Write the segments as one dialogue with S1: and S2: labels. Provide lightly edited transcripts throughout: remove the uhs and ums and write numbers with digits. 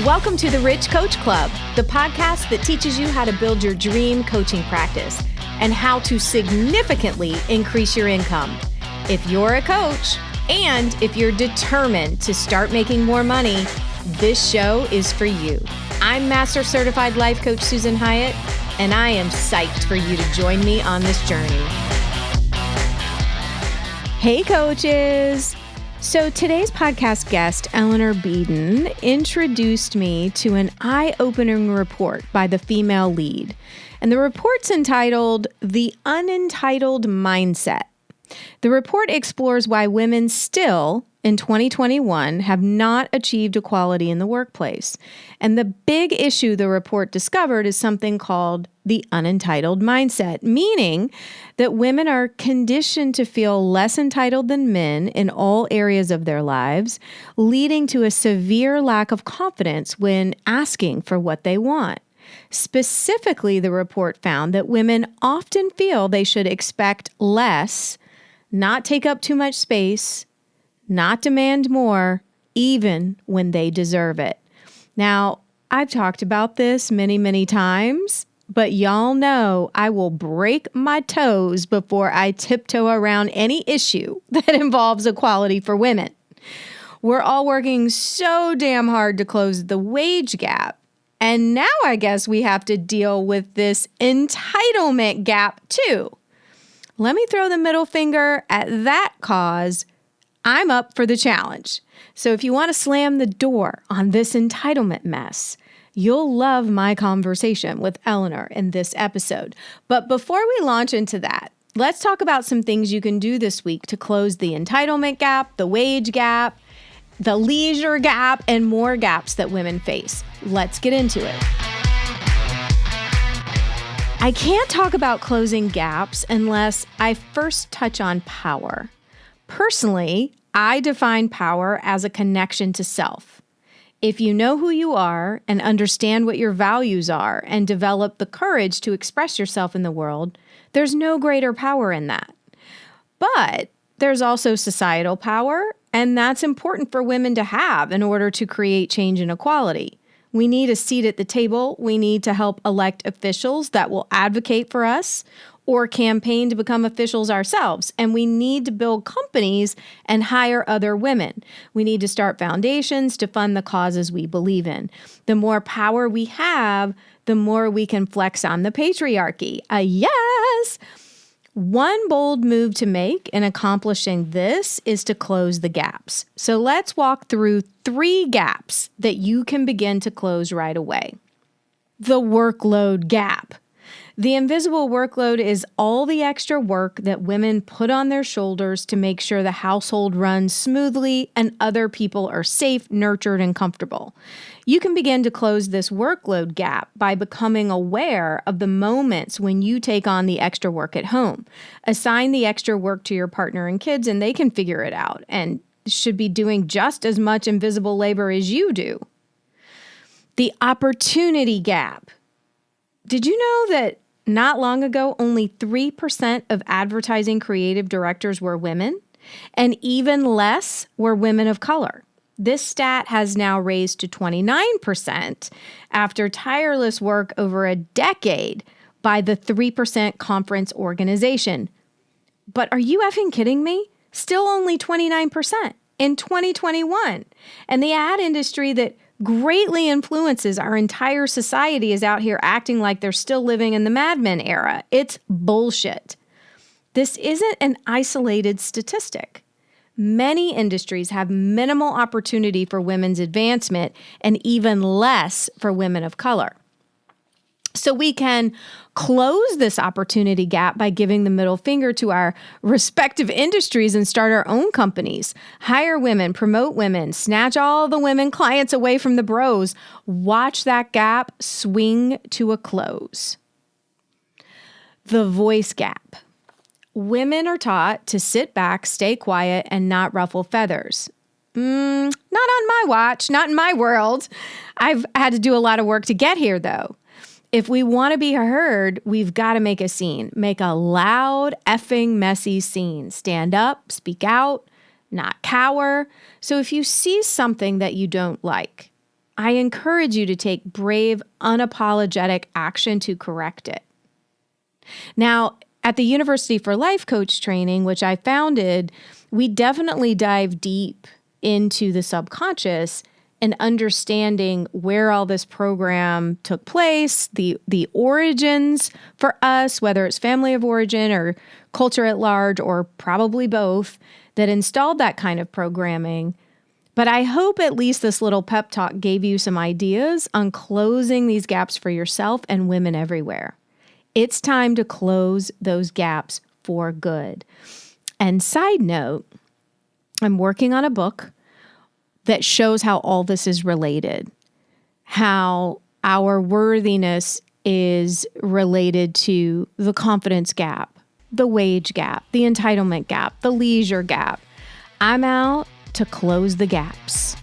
S1: Welcome to the Rich Coach Club, the podcast that teaches you how to build your dream coaching practice and how to significantly increase your income. If you're a coach and if you're determined to start making more money, this show is for you. I'm Master Certified Life Coach Susan Hyatt, and I am psyched for you to join me on this journey. Hey, coaches. So today's podcast guest, Eleanor Beeden, introduced me to an eye-opening report by the female lead. And the report's entitled The Unentitled Mindset. The report explores why women still, in 2021, have not achieved equality in the workplace. And the big issue the report discovered is something called the unentitled mindset, meaning that women are conditioned to feel less entitled than men in all areas of their lives, leading to a severe lack of confidence when asking for what they want. Specifically, the report found that women often feel they should expect less, not take up too much space, not demand more, even when they deserve it. Now, I've talked about this many, many times, but y'all know I will break my toes before I tiptoe around any issue that involves equality for women. We're all working so damn hard to close the wage gap. And now I guess we have to deal with this entitlement gap too. Let me throw the middle finger at that cause. I'm up for the challenge. So if you want to slam the door on this entitlement mess, you'll love my conversation with Eleanor in this episode. But before we launch into that, let's talk about some things you can do this week to close the entitlement gap, the wage gap, the leisure gap, and more gaps that women face. Let's get into it. I can't talk about closing gaps unless I first touch on power. Personally, I define power as a connection to self. If you know who you are and understand what your values are and develop the courage to express yourself in the world, there's no greater power in that. But there's also societal power, and that's important for women to have in order to create change and equality. We need a seat at the table. We need to help elect officials that will advocate for us or campaign to become officials ourselves. And we need to build companies and hire other women. We need to start foundations to fund the causes we believe in. The more power we have, the more we can flex on the patriarchy. Yes! One bold move to make in accomplishing this is to close the gaps. So let's walk through 3 gaps that you can begin to close right away. The workload gap. The invisible workload is all the extra work that women put on their shoulders to make sure the household runs smoothly and other people are safe, nurtured, and comfortable. You can begin to close this workload gap by becoming aware of the moments when you take on the extra work at home. Assign the extra work to your partner and kids, and they can figure it out and should be doing just as much invisible labor as you do. The opportunity gap. Did you know that not long ago, only 3% of advertising creative directors were women, and even less were women of color? This stat has now raised to 29% after tireless work over a decade by the 3% Conference Organization. But are you effing kidding me? Still only 29% in 2021. And the ad industry that greatly influences our entire society is out here acting like they're still living in the Mad Men era. It's bullshit. This isn't an isolated statistic. Many industries have minimal opportunity for women's advancement and even less for women of color. So we can close this opportunity gap by giving the middle finger to our respective industries and start our own companies. Hire women, promote women, snatch all the women clients away from the bros. Watch that gap swing to a close. The voice gap. Women are taught to sit back, stay quiet, and not ruffle feathers. Not on my watch, not in my world. I've had to do a lot of work to get here, though. If we want to be heard, we've got to make a scene. Make a loud, effing, messy scene. Stand up, speak out, not cower. So if you see something that you don't like, I encourage you to take brave, unapologetic action to correct it. Now, at the University for Life Coach training, which I founded, we definitely dive deep into the subconscious and understanding where all this program took place, the origins for us, whether it's family of origin or culture at large, or probably both, that installed that kind of programming. But I hope at least this little pep talk gave you some ideas on closing these gaps for yourself and women everywhere. It's time to close those gaps for good. And side note, I'm working on a book that shows how all this is related, how our worthiness is related to the confidence gap, the wage gap, the entitlement gap, the leisure gap. I'm out to close the gaps.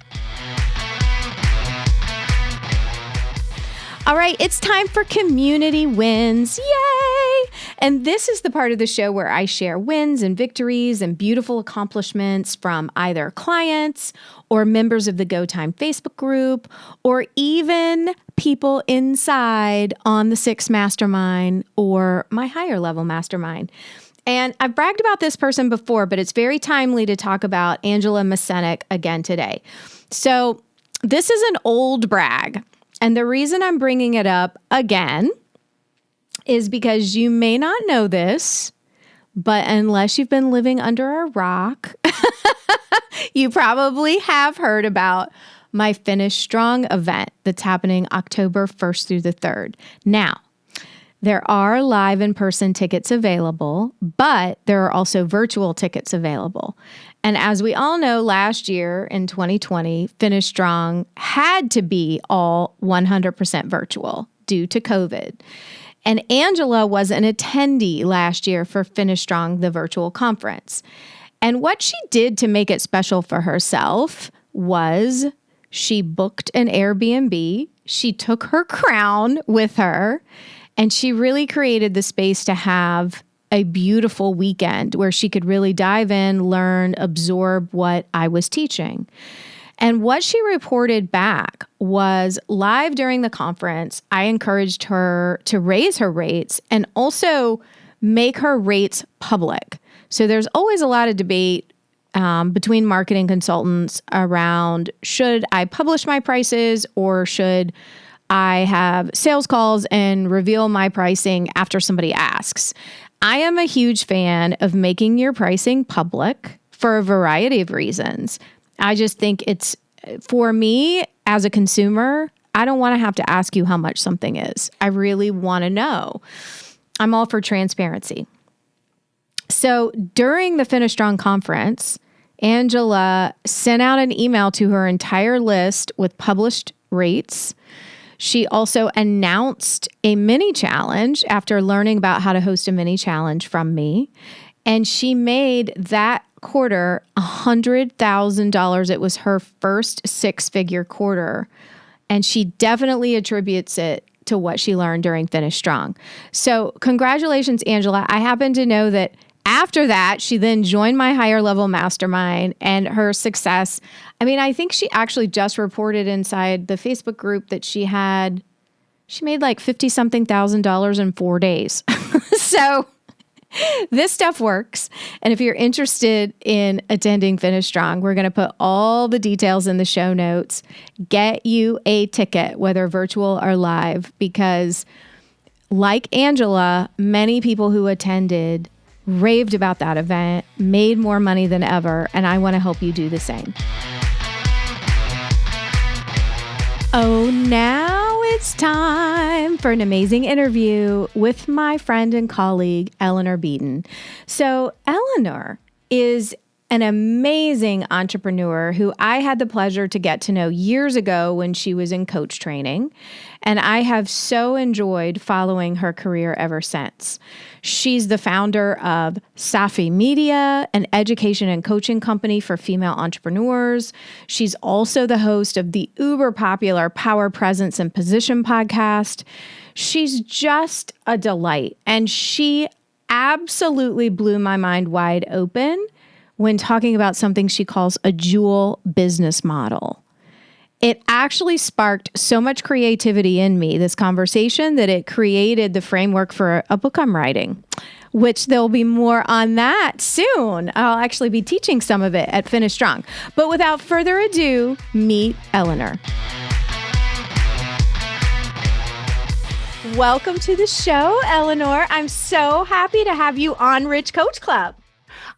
S1: All right, it's time for community wins. Yay! And this is the part of the show where I share wins and victories and beautiful accomplishments from either clients or members of the Go Time Facebook group, or even people inside on the 6 Mastermind or my higher level mastermind. And I've bragged about this person before, but it's very timely to talk about Angela Masenik again today. So this is an old brag. And the reason I'm bringing it up again is because you may not know this, but unless you've been living under a rock, you probably have heard about my Finish Strong event that's happening October 1st through the 3rd. Now, there are live in-person tickets available, but there are also virtual tickets available. And as we all know, last year in 2020, Finish Strong had to be all 100% virtual due to COVID. And Angela was an attendee last year for Finish Strong, the virtual conference. And what she did to make it special for herself was she booked an Airbnb, she took her crown with her, and she really created the space to have a beautiful weekend where she could really dive in, learn, absorb what I was teaching. And what she reported back was live during the conference, I encouraged her to raise her rates and also make her rates public. So there's always a lot of debate between marketing consultants around, should I publish my prices or should I have sales calls and reveal my pricing after somebody asks? I am a huge fan of making your pricing public for a variety of reasons. I just think it's, for me as a consumer, I don't want to have to ask you how much something is. I really want to know. I'm all for transparency. So during the Finish Strong conference, Angela sent out an email to her entire list with published rates. She also announced a mini challenge after learning about how to host a mini challenge from me. And she made that quarter $100,000. It was her first 6-figure quarter. And she definitely attributes it to what she learned during Finish Strong. So congratulations, Angela. I happen to know that after that, she then joined my higher level mastermind, and her success, I mean, I think she actually just reported inside the Facebook group that she made like $50-something thousand in 4 days. So this stuff works. And if you're interested in attending Finish Strong, we're going to put all the details in the show notes. Get you a ticket, whether virtual or live, because like Angela, many people who attended raved about that event, made more money than ever, and I want to help you do the same. Oh, now it's time for an amazing interview with my friend and colleague, Eleanor Beaton. So Eleanor is an amazing entrepreneur who I had the pleasure to get to know years ago when she was in coach training. And I have so enjoyed following her career ever since. She's the founder of Safi Media, an education and coaching company for female entrepreneurs. She's also the host of the uber popular Power, Presence, and Position podcast. She's just a delight. And she absolutely blew my mind wide open when talking about something she calls a dual business model. It actually sparked so much creativity in me, this conversation, that it created the framework for a book I'm writing, which there'll be more on that soon. I'll actually be teaching some of it at Finish Strong. But without further ado, meet Eleanor. Welcome to the show, Eleanor. I'm so happy to have you on Rich Coach Club.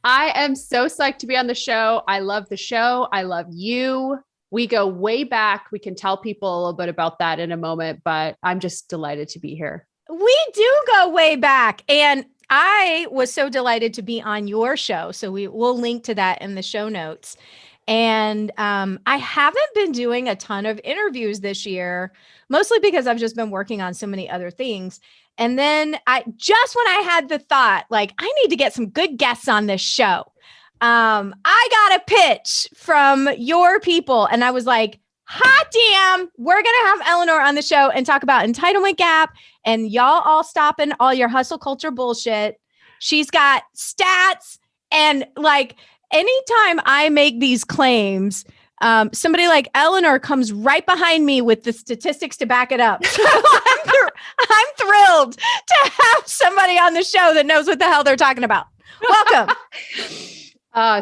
S2: I am so psyched to be on the show. I love the show. I love you. We go way back. We can tell people a little bit about that in a moment, but I'm just delighted to be here.
S1: We do go way back. And I was so delighted to be on your show. So we'll link to that in the show notes. And I haven't been doing a ton of interviews this year, mostly because I've just been working on so many other things. And then when I had the thought, like, I need to get some good guests on this show, I got a pitch from your people and I was like, hot damn, we're going to have Eleanor on the show and talk about entitlement gap and y'all all stopping all your hustle culture bullshit. She's got stats and like anytime I make these claims, somebody like Eleanor comes right behind me with the statistics to back it up. So I'm thrilled to have somebody on the show that knows what the hell they're talking about. Welcome.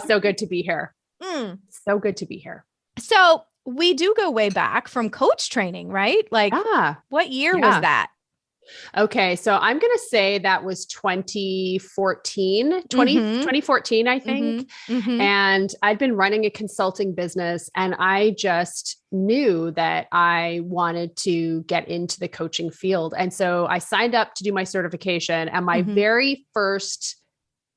S2: So good to be here. So good to be here.
S1: So we do go way back from coach training, right? Like what year was that?
S2: Okay. So I'm going to say that was 2014, 2014, I think. And I'd been running a consulting business and I just knew that I wanted to get into the coaching field. And so I signed up to do my certification and my very first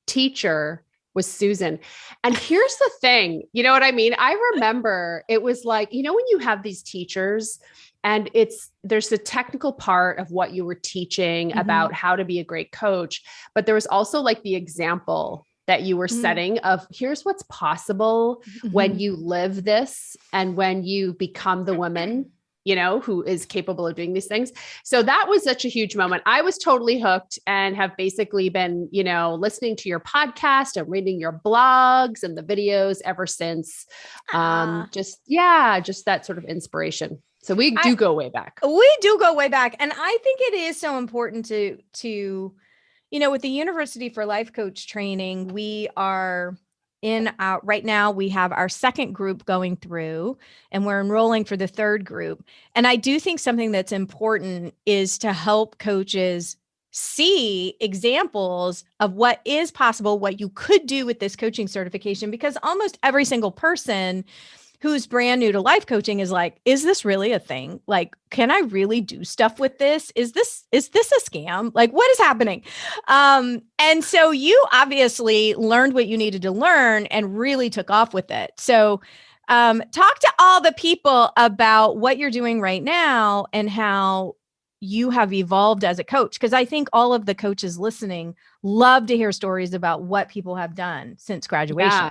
S2: teacher was Susan. And here's the thing, you know what I mean? I remember it was like, when you have these teachers and there's the technical part of what you were teaching about how to be a great coach, but there was also like the example that you were setting of here's what's possible when you live this and when you become the woman who is capable of doing these things. So that was such a huge moment. I was totally hooked and have basically been, listening to your podcast and reading your blogs and the videos ever since. Just that sort of inspiration. So we do go way back.
S1: We do go way back. And I think it is so important to with the University for Life Coach training, we are right now we have our second group going through and we're enrolling for the third group. And I do think something that's important is to help coaches see examples of what is possible, what you could do with this coaching certification, because almost every single person who's brand new to life coaching is like, is this really a thing? Like, can I really do stuff with this? Is this a scam? Like, what is happening? And so you obviously learned what you needed to learn and really took off with it. So talk to all the people about what you're doing right now and how you have evolved as a coach. Because I think all of the coaches listening love to hear stories about what people have done since graduation.
S2: Yeah.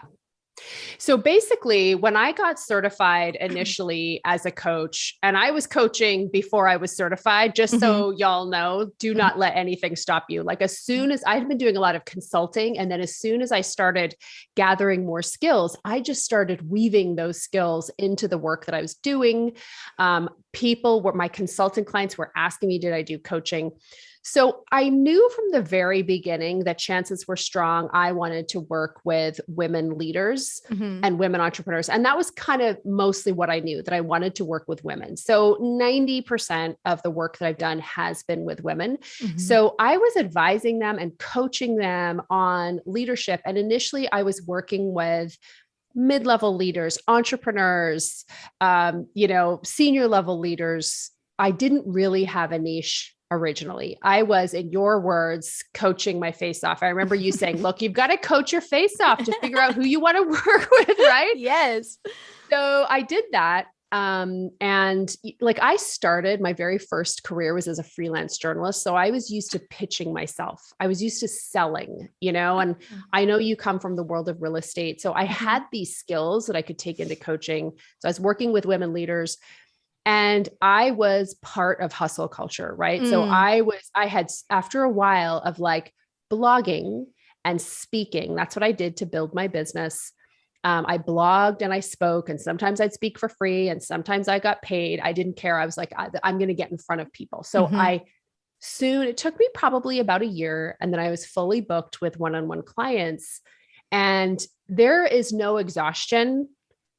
S2: So basically, when I got certified initially as a coach, and I was coaching before I was certified, just so y'all know, do not let anything stop you. Like as soon as I had been doing a lot of consulting, and then as soon as I started gathering more skills, I just started weaving those skills into the work that I was doing. My consulting clients were asking me, did I do coaching? So I knew from the very beginning that chances were strong I wanted to work with women leaders and women entrepreneurs. And that was kind of mostly what I knew, that I wanted to work with women. So 90% of the work that I've done has been with women. So I was advising them and coaching them on leadership. And initially I was working with mid-level leaders, entrepreneurs, senior level leaders. I didn't really have a niche originally. I was, in your words, coaching my face off. I remember you saying, look, you've got to coach your face off to figure out who you want to work with, right?
S1: Yes.
S2: So I did that. And like I started, my very first career was as a freelance journalist. So I was used to pitching myself. I was used to selling, and I know you come from the world of real estate. So I had these skills that I could take into coaching. So I was working with women leaders. And I was part of hustle culture, right? So I had, after a while of like blogging and speaking, that's what I did to build my business. I blogged and I spoke, and sometimes I'd speak for free and sometimes I got paid. I didn't care. I was like, I'm going to get in front of people. So it took me probably about a year, and then I was fully booked with one-on-one clients. And there is no exhaustion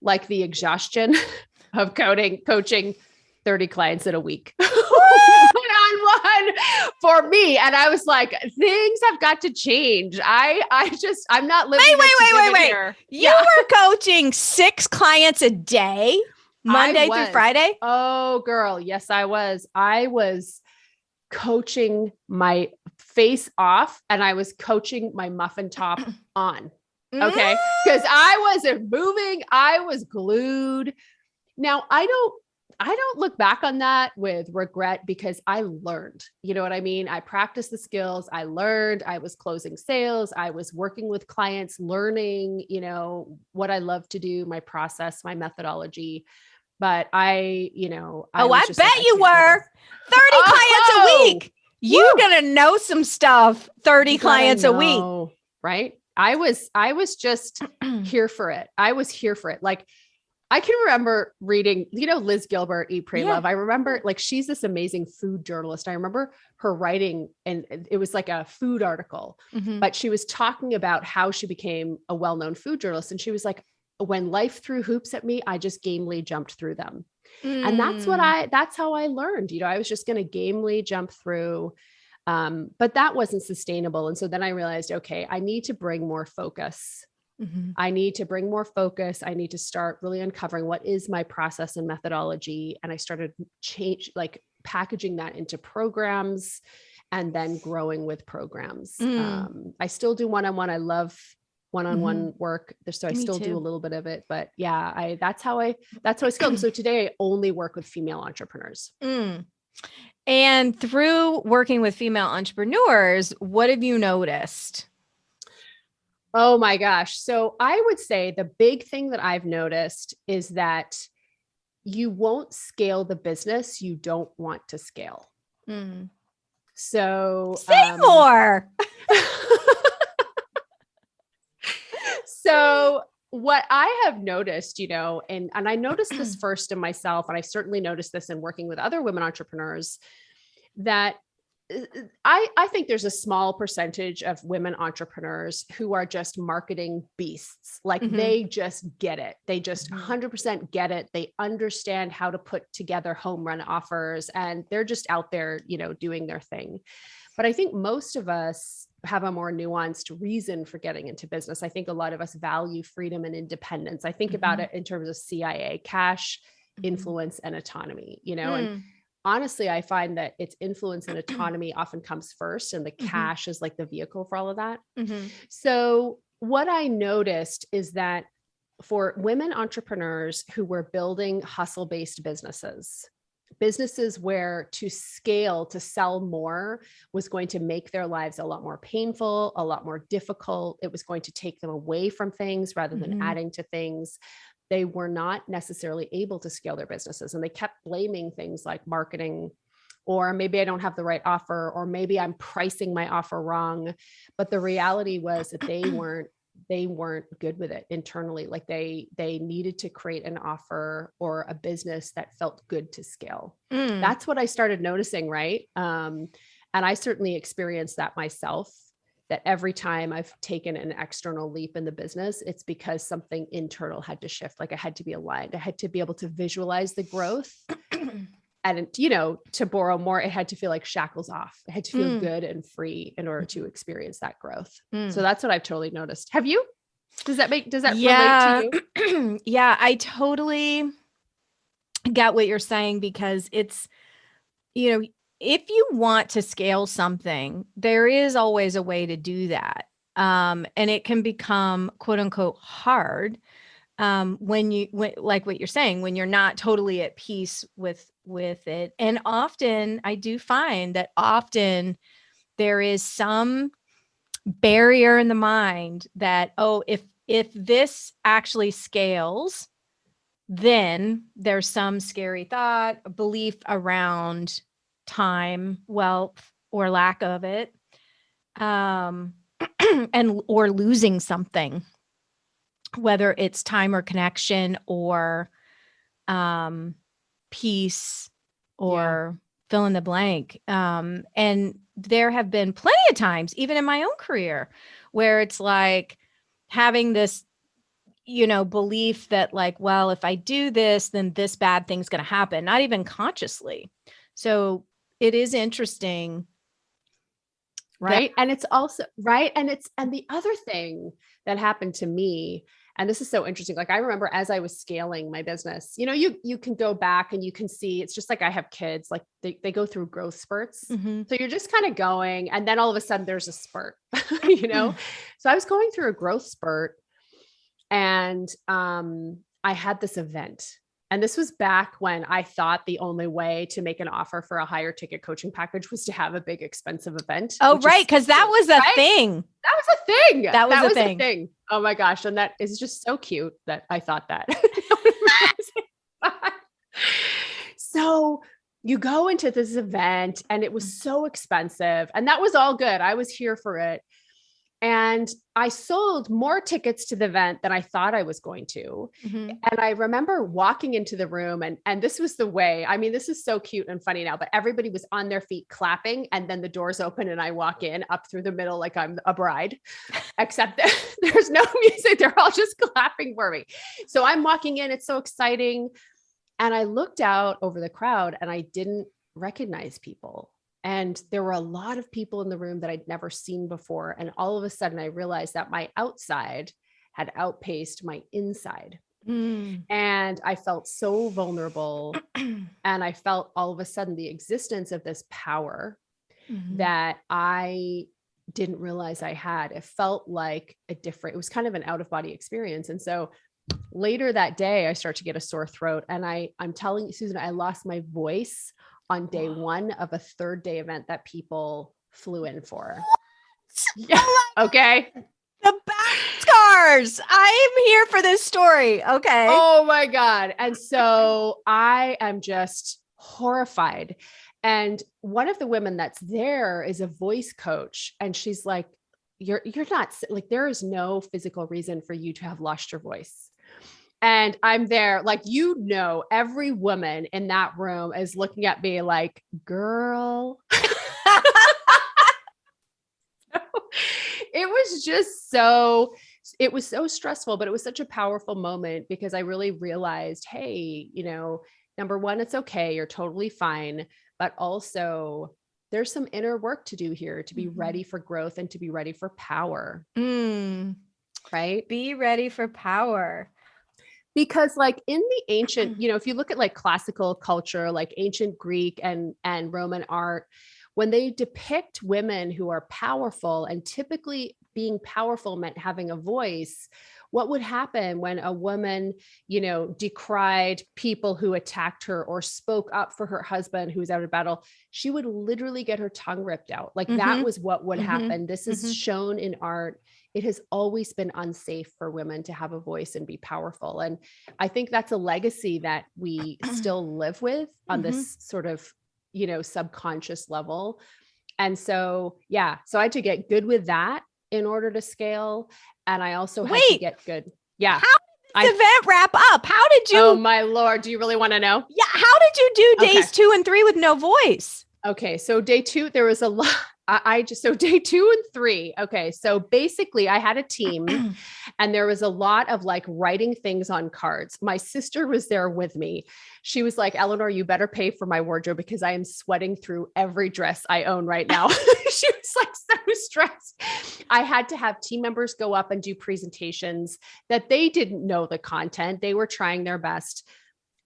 S2: like the exhaustion of coaching 30 clients in a week. One-on-one for me. And I was like, things have got to change. I'm not living.
S1: Wait. You were coaching 6 clients a day, Monday through Friday?
S2: Oh, girl. Yes, I was. I was coaching my face off and I was coaching my muffin top on. Okay. Because I wasn't moving. I was glued. Now, I don't look back on that with regret because I learned, you know what I mean? I practiced the skills. I learned, I was closing sales. I was working with clients, learning, you know, what I love to do, my process, my methodology. But I bet
S1: you were 30 clients a week. You're going to know some stuff. 30 clients a week.
S2: Right. I was just here for it. I was here for it. Like, I can remember reading, you know, Liz Gilbert, Eat, Pray, Love. I remember, like, she's this amazing food journalist. I remember her writing, and it was like a food article, but she was talking about how she became a well-known food journalist. And she was like, when life threw hoops at me, I just gamely jumped through them. And that's how I learned, you know, I was just going to gamely jump through. But that wasn't sustainable. And so then I realized, okay, I need to bring more focus. I need to bring more focus. I need to start really uncovering what is my process and methodology. And I started packaging that into programs and then growing with programs. I still do one-on-one. I love one-on-one work. So I still do a little bit of it, but yeah, that's how I scaled. So today I only work with female entrepreneurs.
S1: And through working with female entrepreneurs, what have you noticed?
S2: Oh my gosh. So I would say the big thing that I've noticed is that you won't scale the business you don't want to scale. So
S1: say more.
S2: So what I have noticed, you know, and I noticed this first in myself, and I certainly noticed this in working with other women entrepreneurs, that I think there's a small percentage of women entrepreneurs who are just marketing beasts. Like they just get it. They just 100% get it. They understand how to put together home run offers, and they're just out there, you know, doing their thing. But I think most of us have a more nuanced reason for getting into business. I think a lot of us value freedom and independence. I think about it in terms of CIA, cash, influence, and autonomy, you know, and honestly, I find that its influence and autonomy often comes first, and the cash is like the vehicle for all of that. So what I noticed is that for women entrepreneurs who were building hustle-based businesses where to scale, to sell more was going to make their lives a lot more painful, a lot more difficult. It was going to take them away from things rather than adding to things. They were not necessarily able to scale their businesses, and they kept blaming things like marketing, or maybe I don't have the right offer, or maybe I'm pricing my offer wrong. But the reality was that they weren't good with it internally. Like they needed to create an offer or a business that felt good to scale. That's what I started noticing. Right. And I certainly experienced that myself, that every time I've taken an external leap in the business, it's because something internal had to shift. Like I had to be aligned. I had to be able to visualize the growth. And, you know, to borrow more, it had to feel like shackles off. It had to feel good and free in order to experience that growth. So that's what I've totally noticed. Have you? Does that relate to
S1: you? Yeah, I totally get what you're saying, because it's, you know, if you want to scale something, there is always a way to do that. And it can become quote unquote hard when like what you're saying, when you're not totally at peace with it. And often I do find that often there is some barrier in the mind that, oh, if this actually scales, then there's some scary thought, belief around time, wealth, or lack of it, and or losing something. whether it's time or connection or peace or fill in the blank. And there have been plenty of times, even in my own career, where it's like having this, belief that like, well, if I do this, then this bad thing's going to happen, not even consciously. So it is interesting.
S2: Right. And it's also right. And the other thing that happened to me, and this is so interesting. Like I remember as I was scaling my business, you can go back and you can see, it's just like I have kids, like they go through growth spurts.
S1: Mm-hmm.
S2: So you're just kind of going, and then all of a sudden there's a spurt, So I was going through a growth spurt, and I had this event. And this was back when I thought the only way to make an offer for a higher ticket coaching package was to have a big expensive event.
S1: Oh, right. Because that was a thing.
S2: That was a thing.
S1: That was a thing.
S2: Oh my gosh. And that is just so cute that I thought that. So you go into this event and it was so expensive, and that was all good. I was here for it. And I sold more tickets to the event than I thought I was going to. Mm-hmm. And I remember walking into the room, and this was the way, I mean, this is so cute and funny now, but everybody was on their feet clapping, and then the doors open and I walk in up through the middle like I'm a bride, except there's no music. They're all just clapping for me. So I'm walking in, it's so exciting. And I looked out over the crowd and I didn't recognize people. And there were a lot of people in the room that I'd never seen before. And all of a sudden I realized that my outside had outpaced my inside. And I felt so vulnerable. And I felt all of a sudden the existence of this power that I didn't realize I had. It felt like it was kind of an out of body experience. And so later that day, I start to get a sore throat. And I'm telling you, Susan, I lost my voice on day one of a 3rd day event that people flew in for. Yeah. Okay.
S1: The back scars. I am here for this story. Okay.
S2: Oh my God. And so I am just horrified. And one of the women that's there is a voice coach. And she's like, you're not like, there is no physical reason for you to have lost your voice. And I'm there, like, every woman in that room is looking at me like, girl. It was so stressful, but it was such a powerful moment because I really realized, hey, number one, it's okay. You're totally fine. But also there's some inner work to do here to be ready for growth and to be ready for power. Right?
S1: Be ready for power.
S2: Because like in the ancient, if you look at like classical culture, like ancient Greek and Roman art, when they depict women who are powerful, and typically being powerful meant having a voice, what would happen when a woman, decried people who attacked her or spoke up for her husband who was out of battle? She would literally get her tongue ripped out. Like that was what would happen. This is shown in art. It has always been unsafe for women to have a voice and be powerful. And I think that's a legacy that we still live with on this sort of, subconscious level. And so, so I had to get good with that in order to scale. And I also had to get good. Yeah.
S1: How did this event wrap up? How did you?
S2: Oh my Lord. Do you really want to know?
S1: Yeah. How did you do days 2 and 3 with no voice?
S2: Okay. So day 2, there was a lot. So day 2 and 3. Okay. So basically I had a team and there was a lot of like writing things on cards. My sister was there with me. She was like, Eleanor, you better pay for my wardrobe because I am sweating through every dress I own right now. She was like so stressed. I had to have team members go up and do presentations that they didn't know the content. They were trying their best.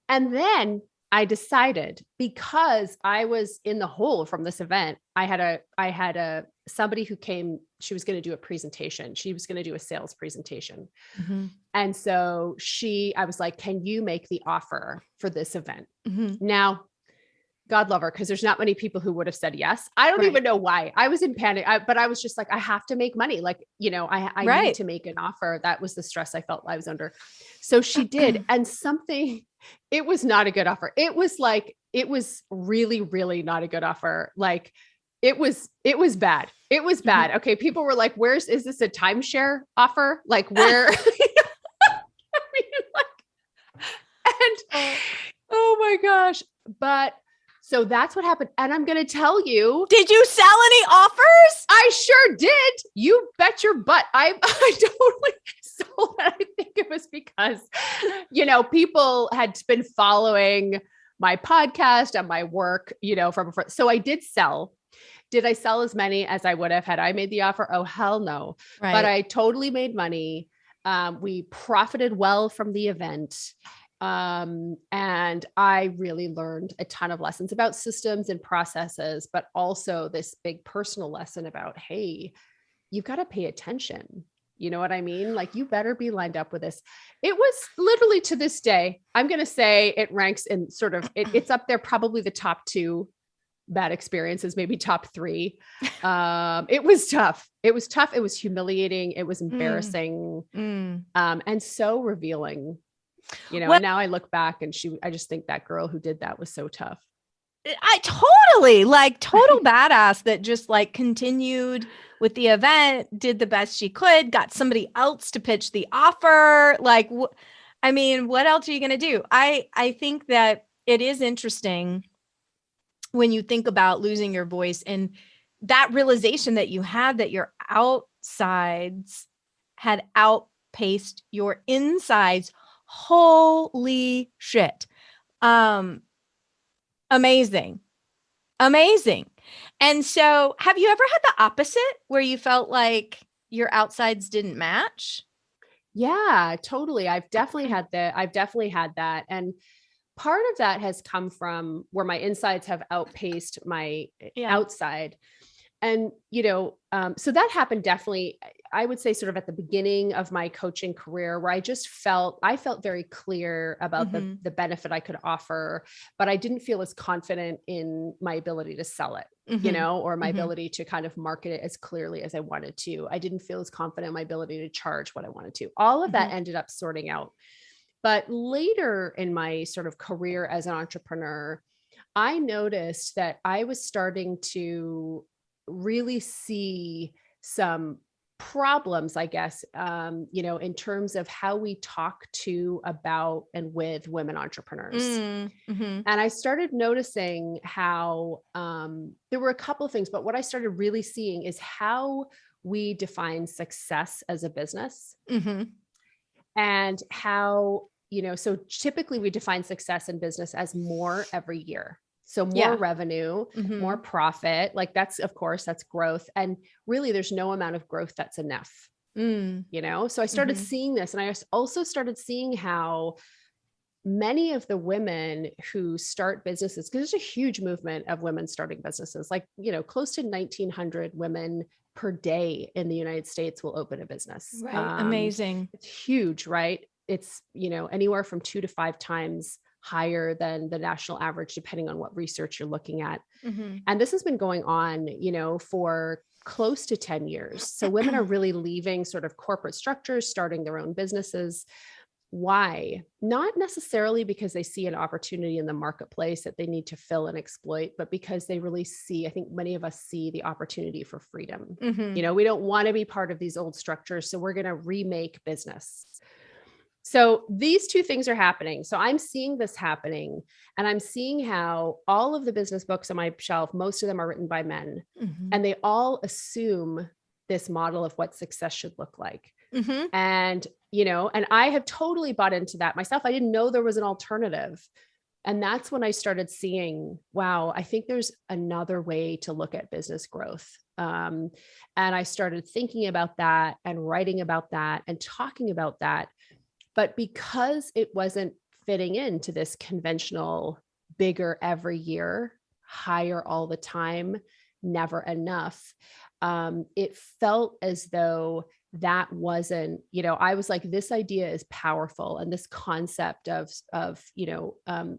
S2: And then I decided, because I was in the hole from this event, I had somebody who came, she was going to do a presentation. She was going to do a sales presentation. And so I was like, can you make the offer for this event? Now, God love her, because there's not many people who would have said yes. I don't even know why. I was in panic, but I was just like, I have to make money. Like, I need to make an offer. That was the stress I felt I was under. So she did. And it was not a good offer. It was really, really not a good offer. Like it was bad. It was bad. Okay. People were like, is this a timeshare offer? Like where, oh my gosh. But so that's what happened. And I'm going to tell you.
S1: Did you sell any offers?
S2: I sure did. You bet your butt. I totally sold it. I think it was because, people had been following my podcast and my work, from before. So I did sell. Did I sell as many as I would have had I made the offer? Oh, hell no. Right. But I totally made money. We profited well from the event. And I really learned a ton of lessons about systems and processes, but also this big personal lesson about, hey, you've got to pay attention. You know what I mean? Like, you better be lined up with this. It was literally, to this day, I'm going to say it ranks in sort of, it's up there, probably the top 2 bad experiences, maybe top 3. It was tough. It was tough. It was humiliating. It was embarrassing. And so revealing, and now I look back and I just think that girl who did that was so tough.
S1: I totally total badass that just continued with the event, did the best she could, got somebody else to pitch the offer. What else are you going to do? I think that it is interesting when you think about losing your voice and that realization that you had that your outsides had outpaced your insides. Holy shit. Amazing. And so have you ever had the opposite where you felt like your outsides didn't match?
S2: Yeah, totally. I've definitely had that. And part of that has come from where my insides have outpaced my outside. And, so that happened definitely, I would say, sort of at the beginning of my coaching career, where I felt very clear about the benefit I could offer, but I didn't feel as confident in my ability to sell it, or my ability to kind of market it as clearly as I wanted to. I didn't feel as confident in my ability to charge what I wanted to. All of that ended up sorting out. But later in my sort of career as an entrepreneur, I noticed that I was starting to really see some problems, I guess, in terms of how we talk to, about, and with women entrepreneurs. And I started noticing how there were a couple of things, but what I started really seeing is how we define success as a business, and how, so typically we define success in business as more every year. So more revenue, more profit, that's growth. And really there's no amount of growth that's enough, So I started seeing this, and I also started seeing how many of the women who start businesses, because there's a huge movement of women starting businesses, close to 1,900 women per day in the United States will open a business.
S1: Right. Amazing.
S2: It's huge, right? It's, anywhere from 2 to 5 times higher than the national average, depending on what research you're looking at. And this has been going on, for close to 10 years. So women are really leaving sort of corporate structures, starting their own businesses. Why? Not necessarily because they see an opportunity in the marketplace that they need to fill and exploit, but because they really see, I think many of us see the opportunity for freedom. We don't want to be part of these old structures, so we're going to remake business. So these two things are happening. So I'm seeing this happening, and I'm seeing how all of the business books on my shelf, most of them are written by men, and they all assume this model of what success should look like. And, and I have totally bought into that myself. I didn't know there was an alternative. And that's when I started seeing, wow, I think there's another way to look at business growth. And I started thinking about that and writing about that and talking about that. But because it wasn't fitting into this conventional, bigger every year, higher all the time, never enough, it felt as though that wasn't, I was like, this idea is powerful. And this concept of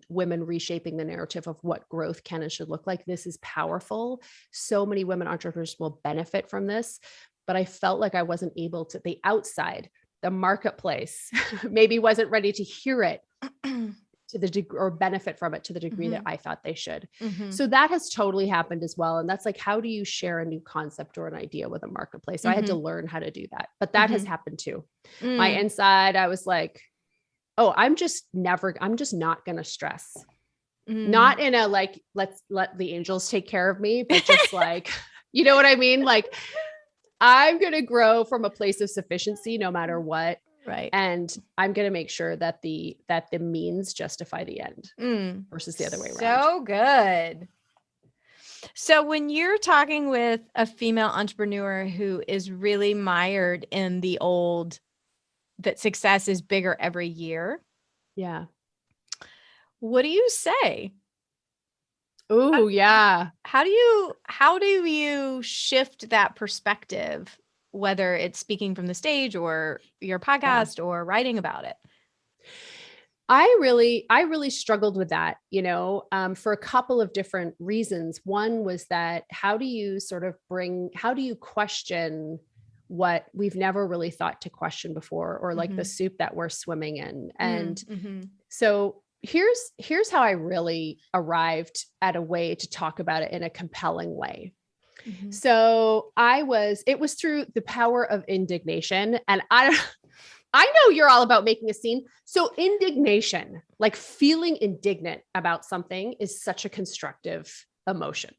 S2: women reshaping the narrative of what growth can and should look like, this is powerful. So many women entrepreneurs will benefit from this. But I felt like I wasn't able to, the outside, the marketplace maybe wasn't ready to hear it to the degree, or benefit from it to the degree that I thought they should. So that has totally happened as well. And that's like, how do you share a new concept or an idea with a marketplace? So I had to learn how to do that, but that has happened too. My inside, I was like, oh, I'm just not going to stress. Not in a like, let's let the angels take care of me, but just like, you know what I mean? Like, I'm going to grow from a place of sufficiency no matter what.
S1: Right.
S2: And I'm going to make sure that the means justify the end versus the other way around.
S1: So good. So when you're talking with a female entrepreneur who is really mired in the old, that success is bigger every year.
S2: Yeah.
S1: What do you say?
S2: Oh, yeah.
S1: How do you shift that perspective, whether it's speaking from the stage or your podcast or writing about it?
S2: I really struggled with that, for a couple of different reasons. One was that how do you question what we've never really thought to question before, or like the soup that we're swimming in. And so here's how I really arrived at a way to talk about it in a compelling way. So it was through the power of indignation. And I know you're all about making a scene. So indignation, like feeling indignant about something, is such a constructive emotion,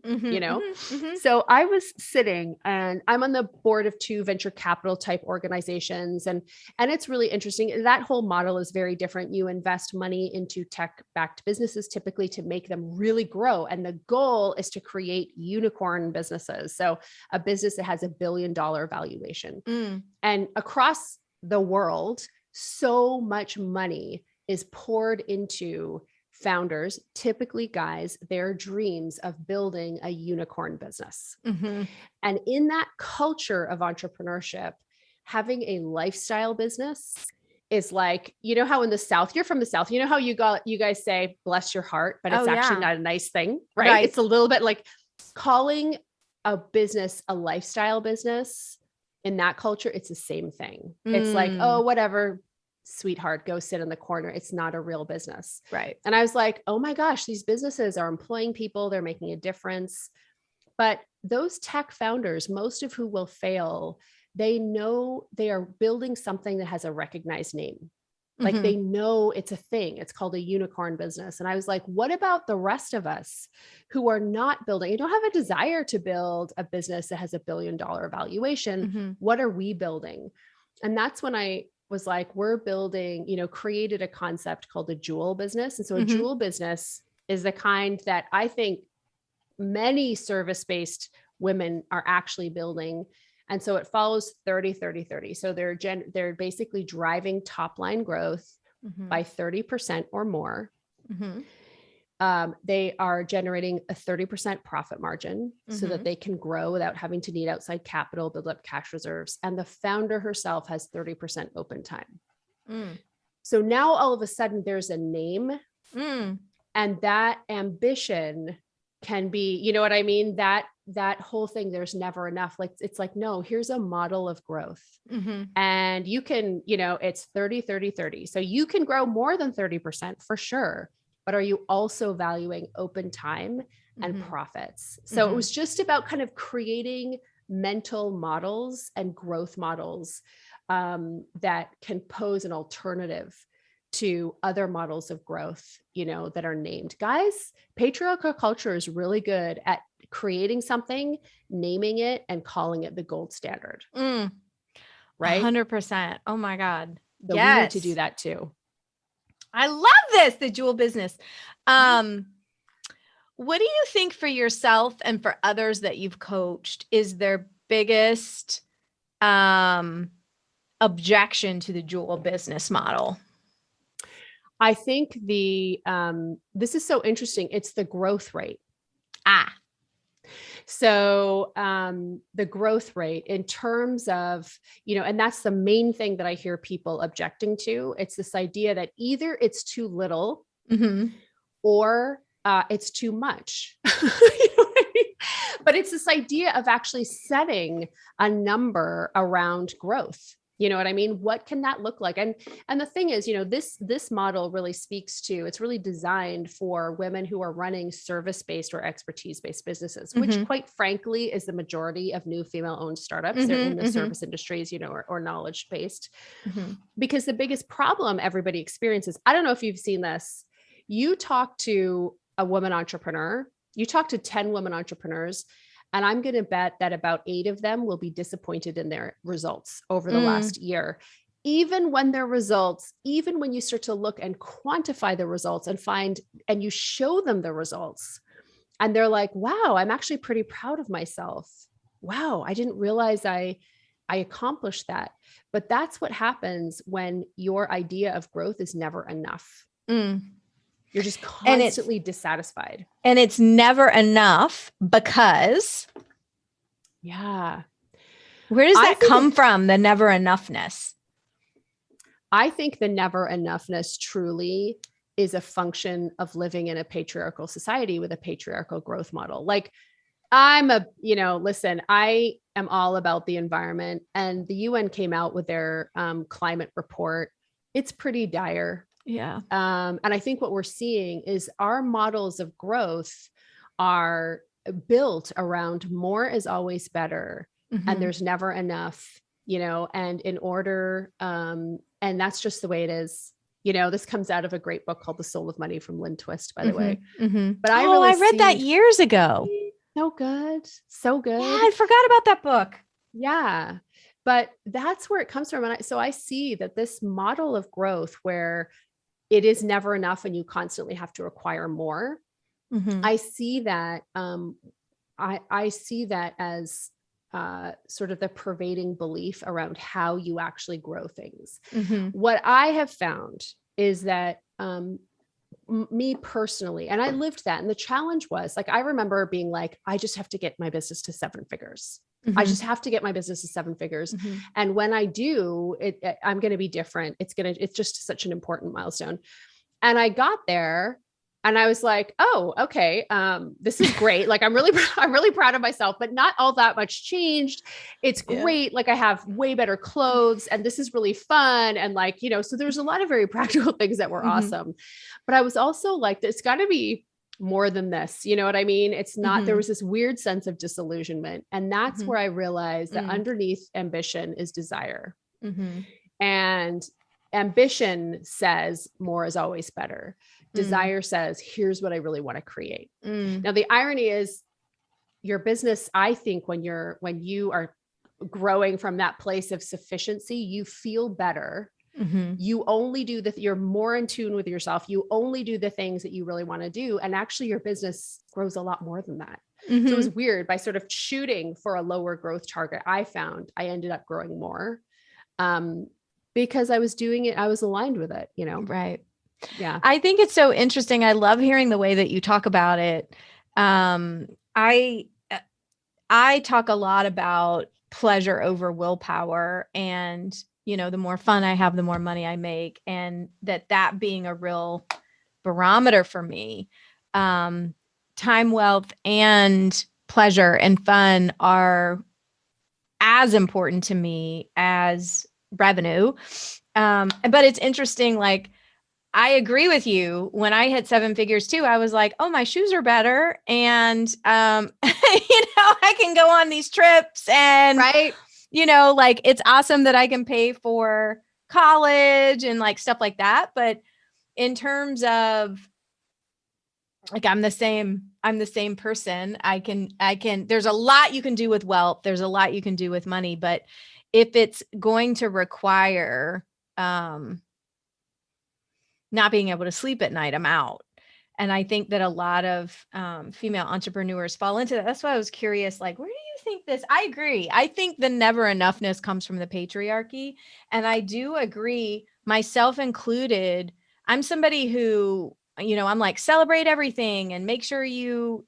S2: So I was sitting, and I'm on the board of 2 venture capital type organizations. And it's really interesting. That whole model is very different. You invest money into tech-backed businesses, typically to make them really grow. And the goal is to create unicorn businesses. So a business that has $1 billion valuation. And across the world, so much money is poured into founders, typically guys, their dreams of building a unicorn business. And in that culture of entrepreneurship, having a lifestyle business is like, how in the South, you're from the South, how you guys say, bless your heart, but it's actually not a nice thing, right? It's a little bit like calling a business a lifestyle business. In that culture, it's the same thing. It's like, oh, whatever, sweetheart, go sit in the corner. It's not a real business.
S1: Right.
S2: And I was like, oh my gosh, these businesses are employing people. They're making a difference. But those tech founders, most of who will fail, they know they are building something that has a recognized name. Like they know it's a thing. It's called a unicorn business. And I was like, what about the rest of us who are not building? You don't have a desire to build a business that has $1 billion valuation. What are we building? And that's when I was like, we're building, created a concept called a jewel business. And so a jewel business is the kind that I think many service-based women are actually building. And so it follows 30, 30, 30. So they're basically driving top line growth by 30% or more. They are generating a 30% profit margin so that they can grow without having to need outside capital, build up cash reserves. And the founder herself has 30% open time. So now all of a sudden there's a name, and that ambition can be, you know what I mean? That whole thing, there's never enough. Like, it's like, no, here's a model of growth. And you can, it's 30, 30, 30. So you can grow more than 30% for sure. But are you also valuing open time and profits? So it was just about kind of creating mental models and growth models that can pose an alternative to other models of growth, that are named. Guys, patriarchal culture is really good at creating something, naming it, and calling it the gold standard. Right?
S1: 100%. Oh my God.
S2: So we need to do that too.
S1: I love this, the jewel business. What do you think for yourself and for others that you've coached is their biggest objection to the jewel business model?
S2: I think this is so interesting. It's the growth rate. So the growth rate in terms of, and that's the main thing that I hear people objecting to. It's this idea that either it's too little or it's too much. But it's this idea of actually setting a number around growth. You know what I mean? What can that look like? And the thing is, this model really speaks to, it's really designed for women who are running service-based or expertise-based businesses, which quite frankly is the majority of new female-owned startups. They're in the service industries, or knowledge-based. Because the biggest problem everybody experiences, I don't know if you've seen this, you talk to a woman entrepreneur, you talk to 10 women entrepreneurs, and I'm going to bet that about 8 of them will be disappointed in their results over the last year. Even when their results, even when you start to look and quantify the results and you show them the results, and they're like, wow, I'm actually pretty proud of myself. Wow, I didn't realize I accomplished that. But that's what happens when your idea of growth is never enough. You're just constantly dissatisfied.
S1: And it's never enough because.
S2: Yeah.
S1: Where does that come from? The never enoughness?
S2: I think the never enoughness truly is a function of living in a patriarchal society with a patriarchal growth model. Like I am all about the environment, and the UN came out with their climate report. It's pretty dire.
S1: Yeah.
S2: And I think what we're seeing is our models of growth are built around more is always better. And there's never enough, and in order, and that's just the way it is. This comes out of a great book called The Soul of Money from Lynn Twist, by the way. But I
S1: read that years ago.
S2: So good. So good.
S1: Yeah, I forgot about that book.
S2: Yeah. But that's where it comes from. And so I see that this model of growth where it is never enough and you constantly have to acquire more. I see that. I see that as sort of the pervading belief around how you actually grow things. What I have found is that me personally, and I lived that. And the challenge was like, I remember being like, I just have to get my business to 7 figures. I just have to get my business to 7 figures. And when I do I'm going to be different. It's just such an important milestone. And I got there and I was like, oh, okay. This is great. Like, I'm really proud of myself, but not all that much changed. It's great. Like I have way better clothes and this is really fun. And like, so there's a lot of very practical things that were awesome, but I was also like, it's gotta be more than this. You know what I mean? It's not, there was this weird sense of disillusionment. And that's where I realized that underneath ambition is desire. And ambition says more is always better. Desire says, here's what I really want to create. Now, the irony is your business, I think when you are growing from that place of sufficiency, you feel better. You only do you're more in tune with yourself. You only do the things that you really want to do. And actually your business grows a lot more than that. So it was weird. By sort of shooting for a lower growth target, I found I ended up growing more because I was doing it. I was aligned with it,
S1: Right.
S2: Yeah.
S1: I think it's so interesting. I love hearing the way that you talk about it. I talk a lot about pleasure over willpower, and the more fun I have, the more money I make, and that being a real barometer for me. Time, wealth, and pleasure and fun are as important to me as revenue. But it's interesting, like, I agree with you. When I hit 7 figures too, I was like, oh, my shoes are better. And, I can go on these trips and,
S2: right.
S1: Like, it's awesome that I can pay for college and like stuff like that. But in terms of like, I'm the same person. I can, there's a lot you can do with wealth. There's a lot you can do with money, but if it's going to require, not being able to sleep at night, I'm out. And I think that a lot of female entrepreneurs fall into that. That's why I was curious, like, where do you think this? I agree. I think the never enoughness comes from the patriarchy. And I do agree, myself included. I'm somebody who, I'm like, celebrate everything and make sure you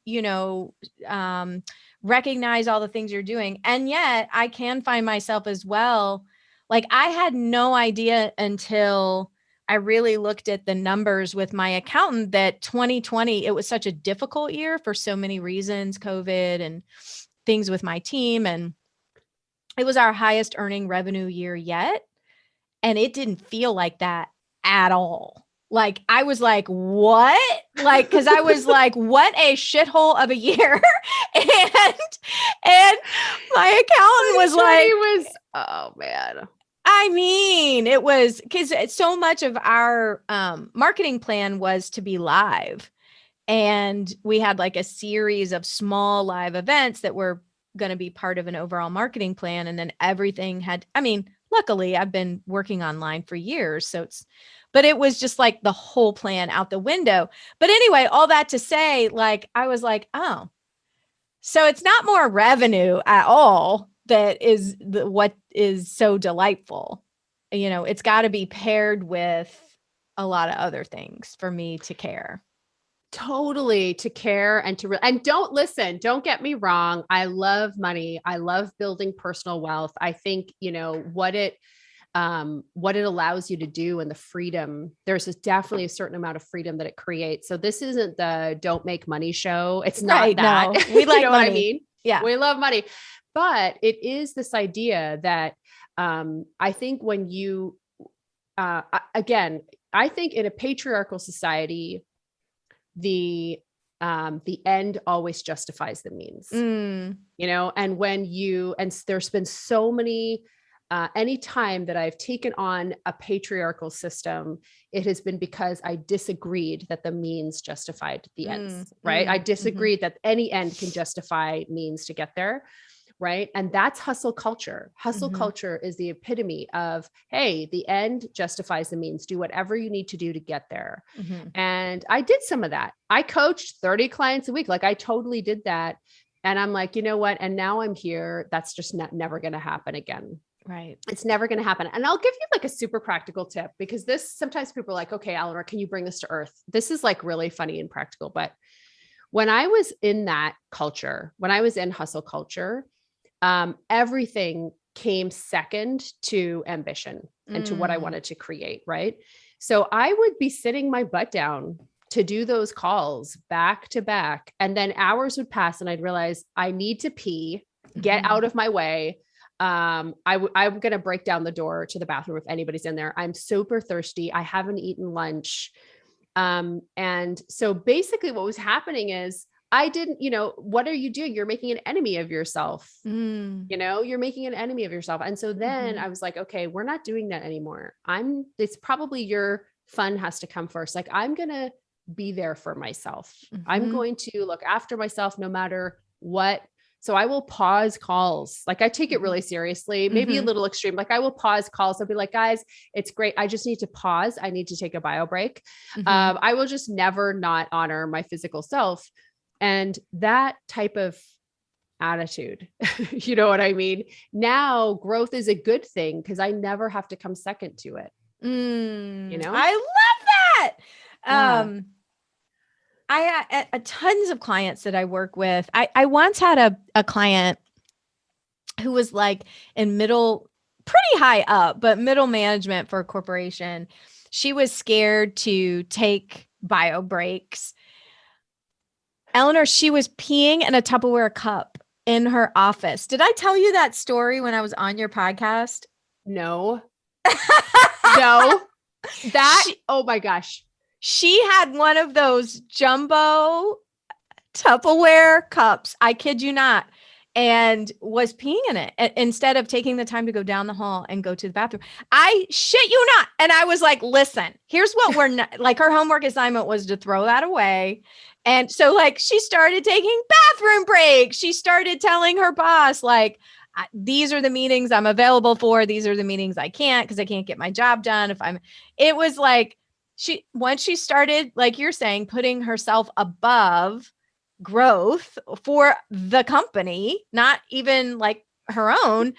S1: recognize all the things you're doing. And yet I can find myself as well. Like, I had no idea until I really looked at the numbers with my accountant that 2020, it was such a difficult year for so many reasons, COVID and things with my team. And It was our highest earning revenue year yet. And it didn't feel like that at all. Like, I was like, what? Like, cause I was like, what a shithole of a year. and my accountant was like,
S2: oh man.
S1: I mean, it was because so much of our marketing plan was to be live. And we had like a series of small live events that were going to be part of an overall marketing plan. And then everything had, I mean, luckily I've been working online for years. So but it was just like the whole plan out the window. But anyway, all that to say, like, I was like, oh, so it's not more revenue at all that is what is so delightful. You know, it's got to be paired with a lot of other things for me to care.
S2: Totally, to care and and don't get me wrong. I love money. I love building personal wealth. I think, what it allows you to do and the freedom, there's definitely a certain amount of freedom that it creates. So this isn't the don't make money show. It's not right, that.
S1: No, we like
S2: you know
S1: money.
S2: What I mean?
S1: Yeah.
S2: We love money, but it is this idea that, I think when you, again, I think in a patriarchal society, the end always justifies the means, and there's been so many, any time that I've taken on a patriarchal system, it has been because I disagreed that the means justified the ends, right? I disagreed that any end can justify means to get there. Right. And that's hustle culture. Hustle culture is the epitome of, hey, the end justifies the means. Do whatever you need to do to get there. And I did some of that. I coached 30 clients a week. Like, I totally did that. And I'm like, you know what? And now I'm here. That's just never going to happen again.
S1: Right.
S2: It's never going to happen. And I'll give you like a super practical tip, because sometimes people are like, okay, Eleanor, can you bring this to earth? This is like really funny and practical. But when I was in that culture, when I was in hustle culture, everything came second to ambition and to what I wanted to create. Right. So I would be sitting my butt down to do those calls back to back. And then hours would pass and I'd realize I need to pee, get out of my way. I'm going to break down the door to the bathroom if anybody's in there. I'm super thirsty. I haven't eaten lunch. And so basically what was happening is, I didn't, what are you doing? You're making an enemy of yourself. You're making an enemy of yourself. And so then I was like, okay, we're not doing that anymore. It's probably your fun has to come first. Like, I'm going to be there for myself. I'm going to look after myself no matter what. So I will pause calls. Like, I take it really seriously, maybe a little extreme. Like, I will pause calls. I'll be like, guys, it's great. I just need to pause. I need to take a bio break. I will just never not honor my physical self. And that type of attitude, you know what I mean? Now growth is a good thing because I never have to come second to it.
S1: I love that. Yeah. I tons of clients that I work with. I once had a client who was like in pretty high up, but middle management for a corporation. She was scared to take bio breaks. Eleanor, she was peeing in a Tupperware cup in her office. Did I tell you that story when I was on your podcast?
S2: No. Oh my gosh.
S1: She had one of those jumbo Tupperware cups. I kid you not. And was peeing in it instead of taking the time to go down the hall and go to the bathroom. I shit you not. And I was like, listen, here's what we're not, like, her homework assignment was to throw that away. And so like, she started taking bathroom breaks. She started telling her boss, like, these are the meetings I'm available for. These are the meetings I can't, because I can't get my job done. It was like, once she started, like you're saying, putting herself above growth for the company, not even like her own,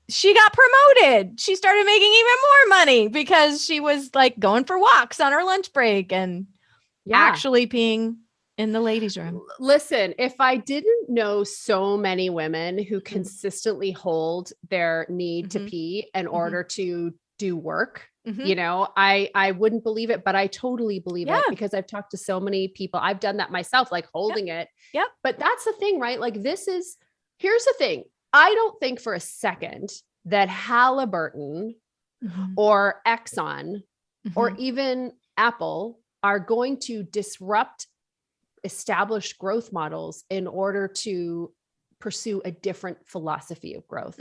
S1: she got promoted. She started making even more money because she was like going for walks on her lunch break and actually peeing in the ladies' room.
S2: Listen, if I didn't know so many women who consistently hold their need to pee in order to do work, I wouldn't believe it, but I totally believe it because I've talked to so many people. I've done that myself, like holding it.
S1: Yep.
S2: But that's the thing, right? Like, here's the thing. I don't think for a second that Halliburton or Exxon or even Apple are going to disrupt established growth models in order to pursue a different philosophy of growth.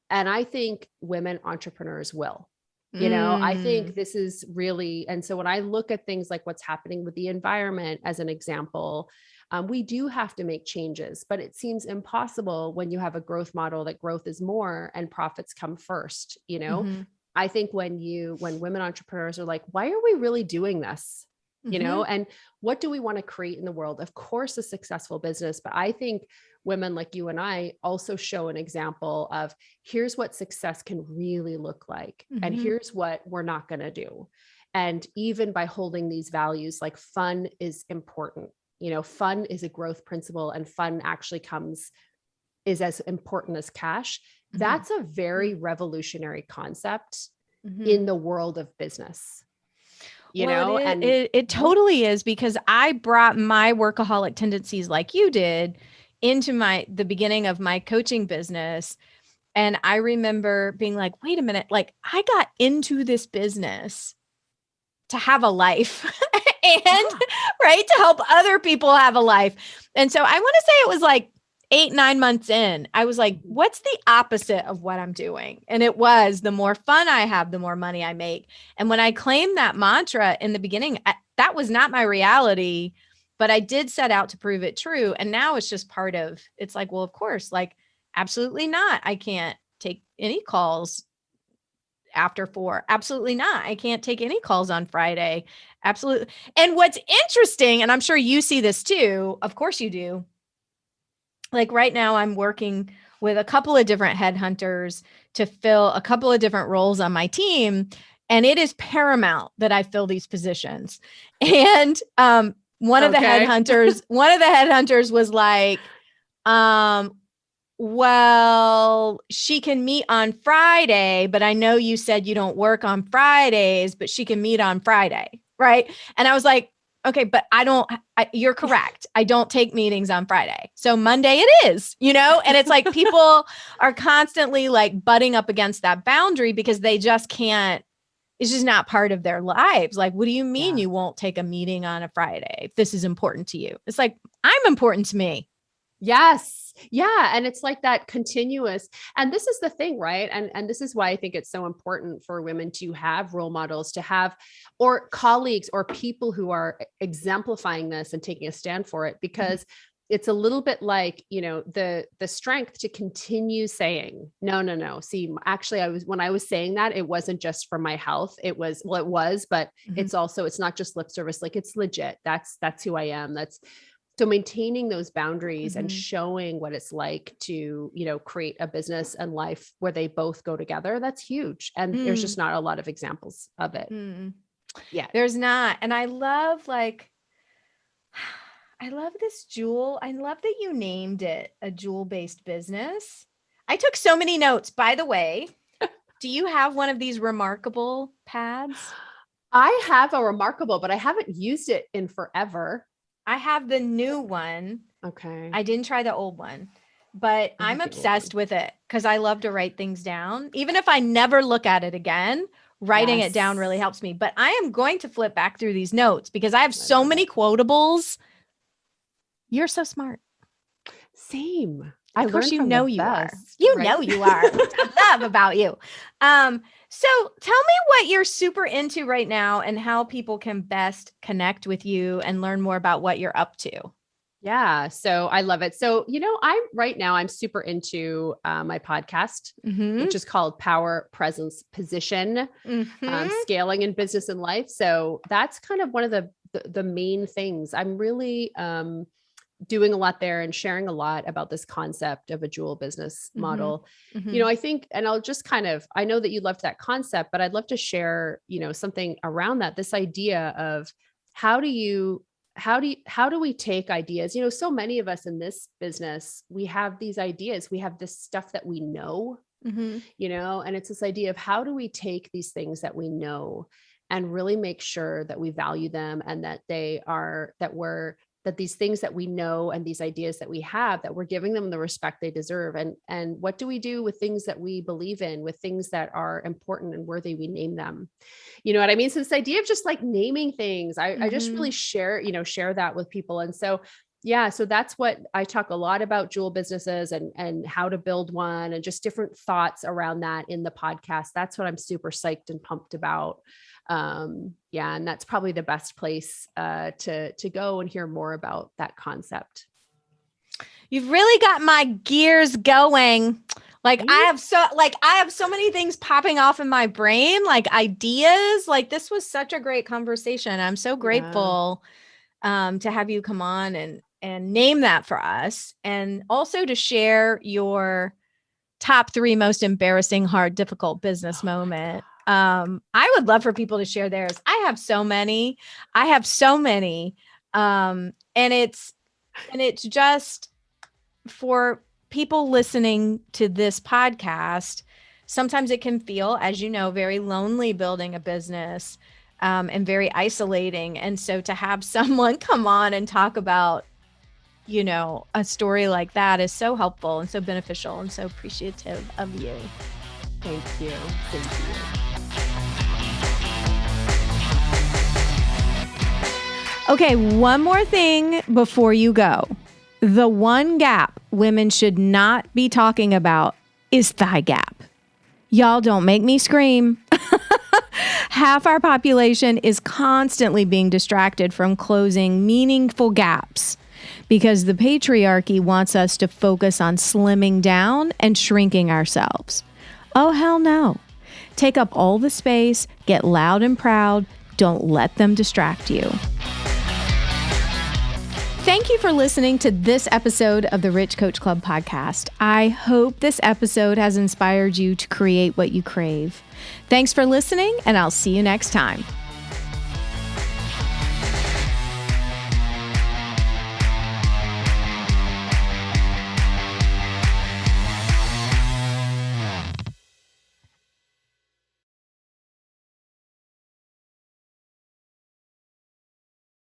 S2: And I think women entrepreneurs will. I think this is really, and so when I look at things like what's happening with the environment as an example, we do have to make changes, but it seems impossible when you have a growth model that growth is more and profits come first. I think when women entrepreneurs are like, why are we really doing this? And what do we want to create in the world? Of course, a successful business, but I think women like you and I also show an example of here's what success can really look like. And here's what we're not going to do. And even by holding these values, like fun is important. Fun is a growth principle, and fun actually is as important as cash. That's a very revolutionary concept in the world of business.
S1: It totally is, because I brought my workaholic tendencies like you did into the beginning of my coaching business. And I remember being like, wait a minute, like I got into this business to have a life and right, to help other people have a life. And so I want to say it was like 8-9 months in, I was like, what's the opposite of what I'm doing? And it was, the more fun I have, the more money I make. And when I claimed that mantra in the beginning, that was not my reality, but I did set out to prove it true. And now it's just it's like, well, of course, like, absolutely not. I can't take any calls after 4. Absolutely not. I can't take any calls on Friday. Absolutely. And what's interesting, and I'm sure you see this too, of course you do. Like right now I'm working with a couple of different headhunters to fill a couple of different roles on my team. And it is paramount that I fill these positions. And one of the headhunters was like, well, she can meet on Friday, but I know you said you don't work on Fridays, but she can meet on Friday. Right. And I was like, okay, but you're correct. I don't take meetings on Friday. So Monday it is, and it's like people are constantly like butting up against that boundary because they just can't, it's just not part of their lives. Like, what do you mean you won't take a meeting on a Friday if this is important to you? It's like, I'm important to me.
S2: Yes. Yeah. And it's like that continuous, and this is the thing, right? And this is why I think it's so important for women to have role models, to have, or colleagues or people who are exemplifying this and taking a stand for it, because it's a little bit like, the strength to continue saying, no. See, actually when I was saying that, it wasn't just for my health. It was, but it's also, it's not just lip service. Like it's legit. That's who I am. So maintaining those boundaries and showing what it's like to, create a business and life where they both go together, that's huge. And there's just not a lot of examples of it. Yeah,
S1: there's not. And I love this jewel. I love that you named it a jewel-based business. I took so many notes, by the way. Do you have one of these remarkable pads?
S2: I have a remarkable, but I haven't used it in forever.
S1: I have the new one.
S2: Okay.
S1: I didn't try the old one, but I'm obsessed with it because I love to write things down. Even if I never look at it again, writing it down really helps me. But I am going to flip back through these notes because I have so many quotables. You're so smart.
S2: Same.
S1: Of course, you know you are. You know you are. I love about you. So tell me what you're super into right now and how people can best connect with you and learn more about what you're up to.
S2: Yeah. So I love it. So, I'm super into my podcast, which is called Power, Presence, Position, Scaling in Business and Life. So that's kind of one of the main things. I'm really doing a lot there and sharing a lot about this concept of a jewel business model. I think, and I'll just I know that you loved that concept, but I'd love to share, something around that, this idea of how do we take ideas? So many of us in this business, we have these ideas, we have this stuff that we know, and it's this idea of how do we take these things that we know and really make sure that we value them and that that we're that these things that we know and these ideas that we have, that we're giving them the respect they deserve. And what do we do with things that we believe in, with things that are important and worthy? We name them. You know what I mean? So this idea of just like naming things, I just really share that with people. And so, yeah, so that's what I talk a lot about, jewel businesses and how to build one, and just different thoughts around that in the podcast. That's what I'm super psyched and pumped about. Yeah. And that's probably the best place to go and hear more about that concept.
S1: You've really got my gears going. Like I have so many things popping off in my brain, like ideas. Like this was such a great conversation. I'm so grateful to have you come on and name that for us, and also to share your top 3 most embarrassing, hard, difficult business moment. I would love for people to share theirs. I have so many. And it's just for people listening to this podcast. Sometimes it can feel, as you know, very lonely building a business, and very isolating. And so to have someone come on and talk about, a story like that is so helpful and so beneficial, and so appreciative of you.
S2: Thank you. Thank you.
S1: Okay, one more thing before you go. The one gap women should not be talking about is thigh gap. Y'all don't make me scream. Half our population is constantly being distracted from closing meaningful gaps because the patriarchy wants us to focus on slimming down and shrinking ourselves. Oh, hell no. Take up all the space, get loud and proud. Don't let them distract you. Thank you for listening to this episode of the Rich Coach Club podcast. I hope this episode has inspired you to create what you crave. Thanks for listening, and I'll see you next time.